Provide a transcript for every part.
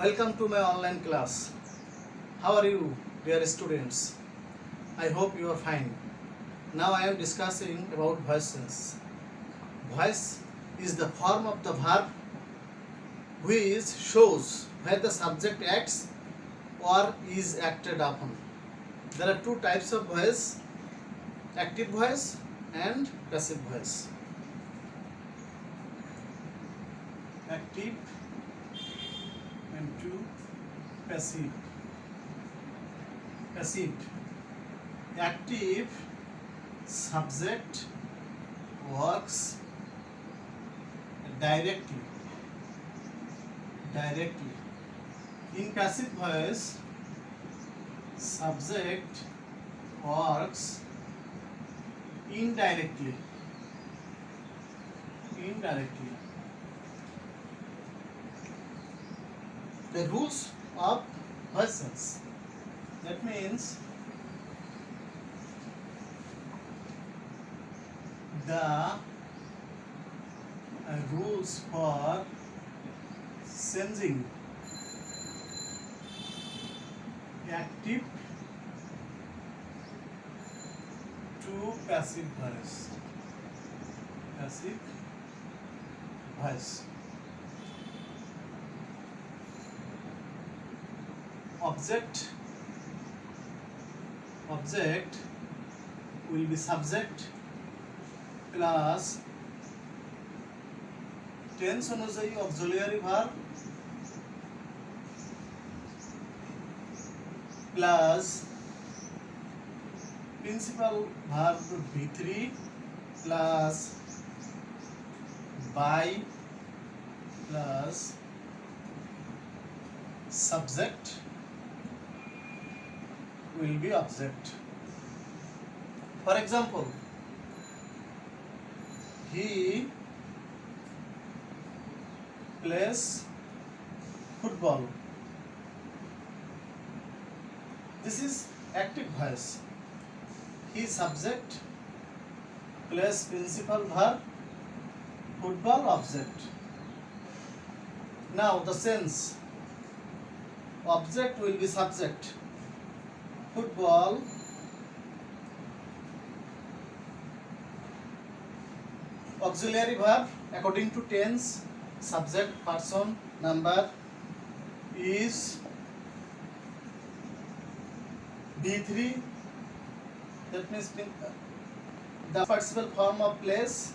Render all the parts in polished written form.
Welcome to my online class. How are you, dear students? I hope you are fine. Now I am discussing about voice tense. Voice is the form of the verb which shows where the subject acts or is acted upon. There are two types of voice, active voice and passive voice. Active and two passive. Active subject works directly. In passive voice, subject works indirectly. The rules of voice tense. That means the rules for changing active to passive voice. Object will be subject plus tense অনুযায়ী auxiliary verb plus principal verb V3 plus by plus subject will be object. For example, he plays football. This is active voice. He subject plus principal verb football object. Now the sense, object will be subject, football auxiliary verb according to tense, subject, person, number is B3. That means the participle form of plays,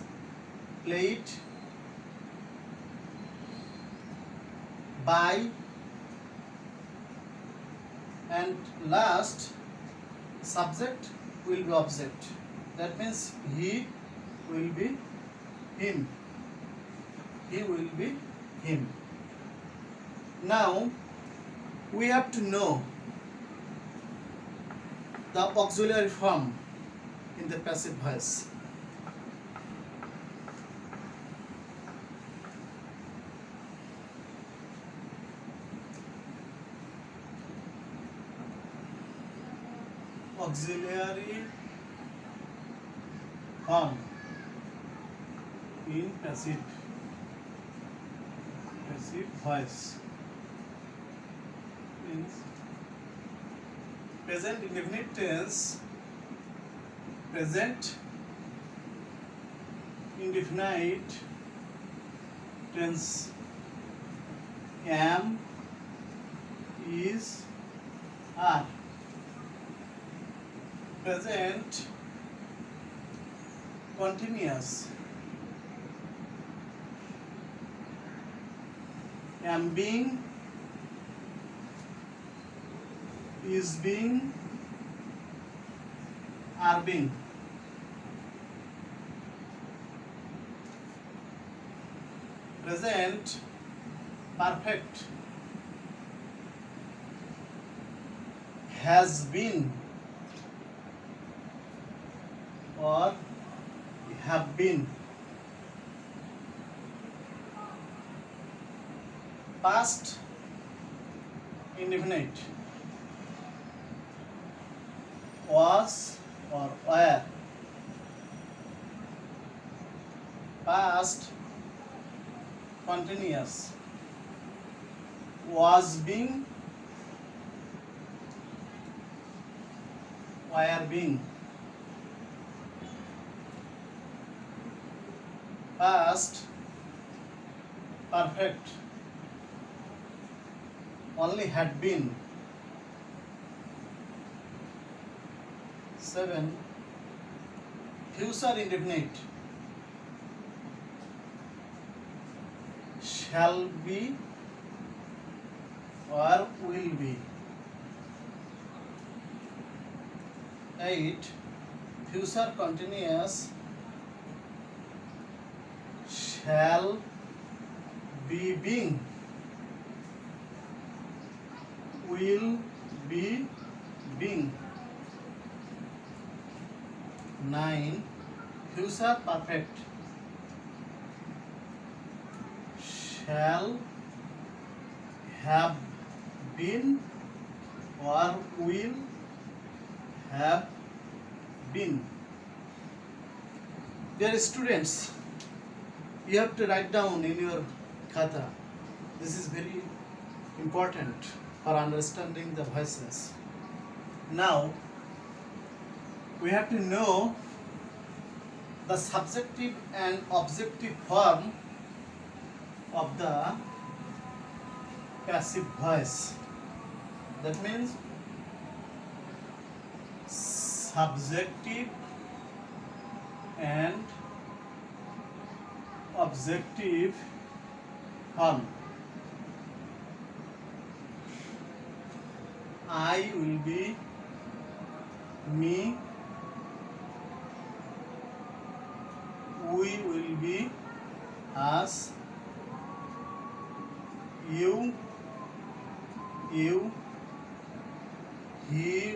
played. By and last subject will be object. That means he will be him. Now we have to know the auxiliary form in the passive voice. Auxiliary form in passive voice means present indefinite tense, present indefinite tense, am, is, are. Present continuous, am being, is being, are being. Present perfect, has been or have been. Past indefinite, was or were. Past continuous, was being, were being. Past perfect, only had been. 7. Future indefinite, shall be or will be. 8. Future continuous, shall be being, will be being. 9. Future perfect, shall have been or will have been. Dear students, you have to write down in your khata. This is very important for understanding the voices. Now, we have to know the subjective and objective form of the passive voice. That means subjective and objective form. I will be, me, we will be, us, you, he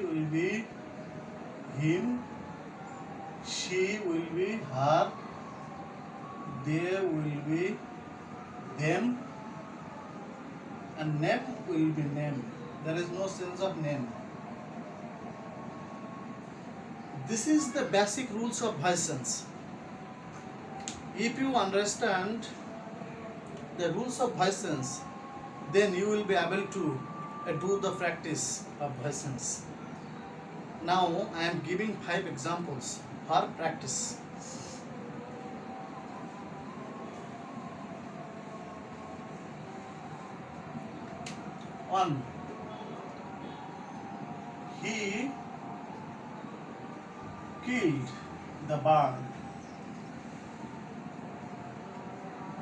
will be, him, she will be, her, they will be, them, and name will be name. There is no sense of name. This is the basic rules of voicings. If you understand the rules of voicings, then you will be able to do the practice of voicings. Now I am giving 5 examples for practice. One, he killed the bird.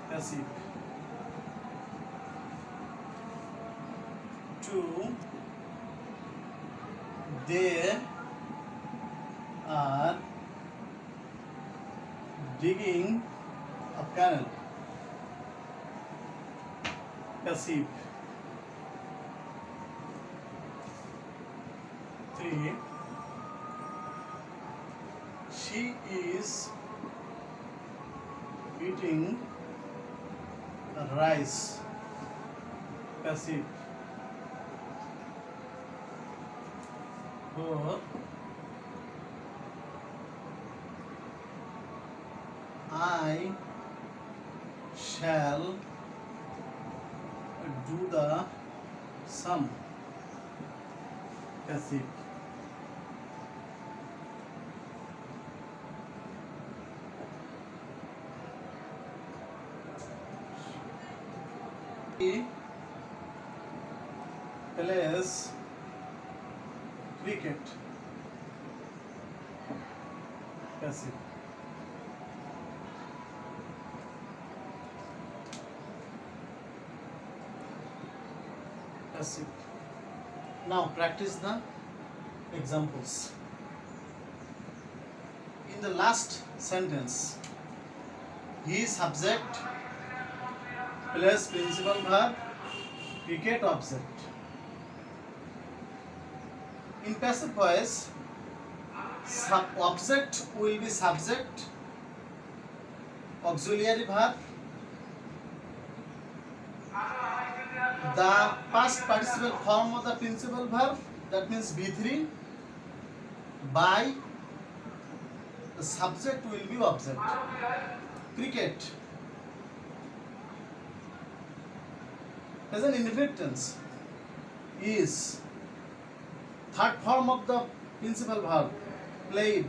Passive. 2, they are digging a canal. Passive. 3, she is eating rice. Passive. 4, I shall do the sum. Passive. 3, plays cricket. Passive. Passive. Now practice the examples. In the last sentence, he subject plus principal verb, cricket object. In passive voice, object will be subject, auxiliary verb, the past participle form of the principal verb, that means B3, by the subject will be object. Cricket, Present indefinite tense is third form of the principal verb played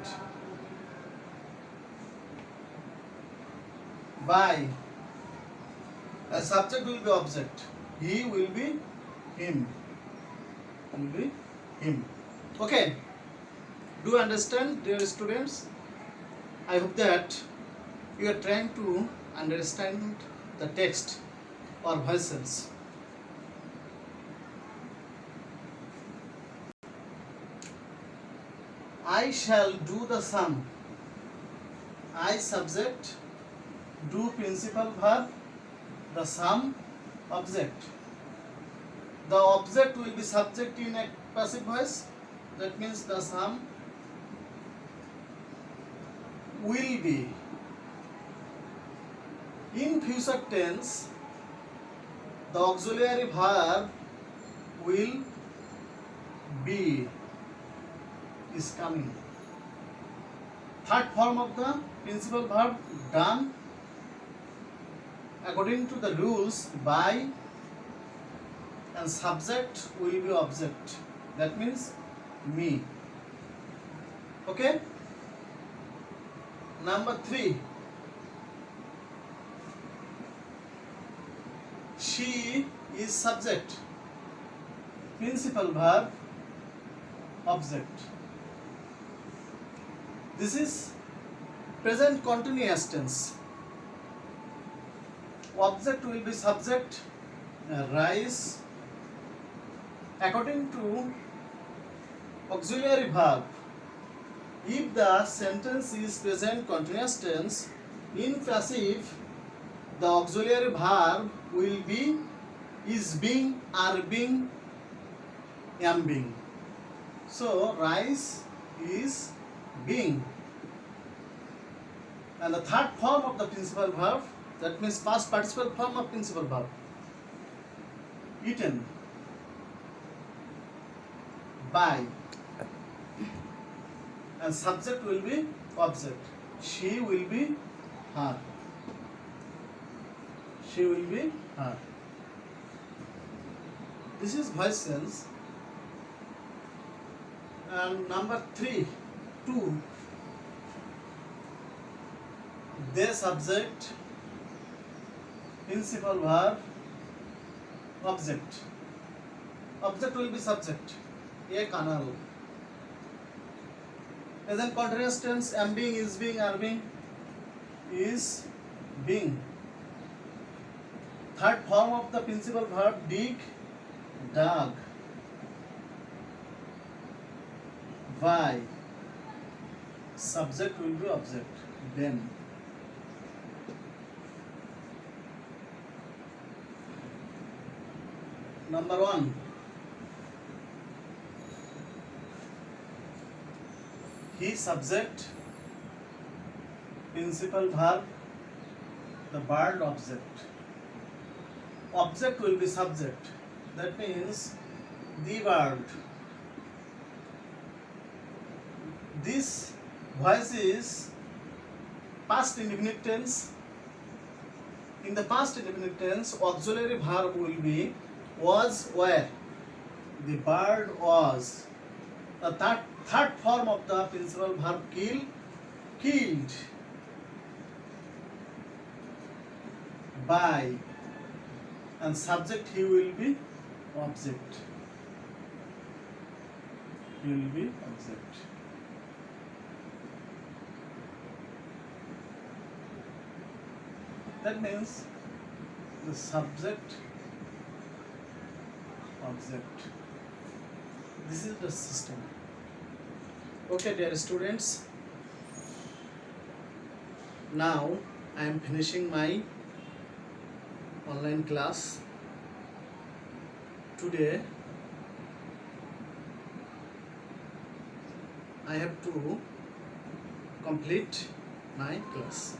by a subject will be object. He will be him. Will be him. Okay. Do you understand, dear students? I hope that you are trying to understand the text or verses. I shall do the sum. I subject, do principal verb, the sum object. The object will be subject in a passive voice. That means the sum will be. In future tense, the auxiliary verb will be is coming. Third form of the principal verb done according to the rules by, and subject will be object. That means me. Okay? Number 3. She is subject. Principal verb object. This is present continuous tense. Object will be subject, rise, according to auxiliary verb. If the sentence is present continuous tense, in passive, the auxiliary verb will be is being, are being, am being. So, rise is being. And the third form of the principal verb, that means past participle form of principal verb, eaten by, and subject will be object. She will be her. She will be her. This is voice tense. And number 3, 2. They subject, principal verb, object. Object will be subject. A canal. Present continuous tense, am being, is being, are being, is being. Third form of the principal verb dig, dug. By. Subject will be object. Then. Number 1. He subject, principal verb, the bird object. Object will be subject. That means the bird. This voice is past indefinite tense. In the past indefinite tense, auxiliary verb will be was, were. The bird was. The third form of the principal verb kill, killed. By, and subject he will be object. He will be object. That means the subject, object. This is the system. Okay, dear students. Now I am finishing my online class. Today I have to complete my class.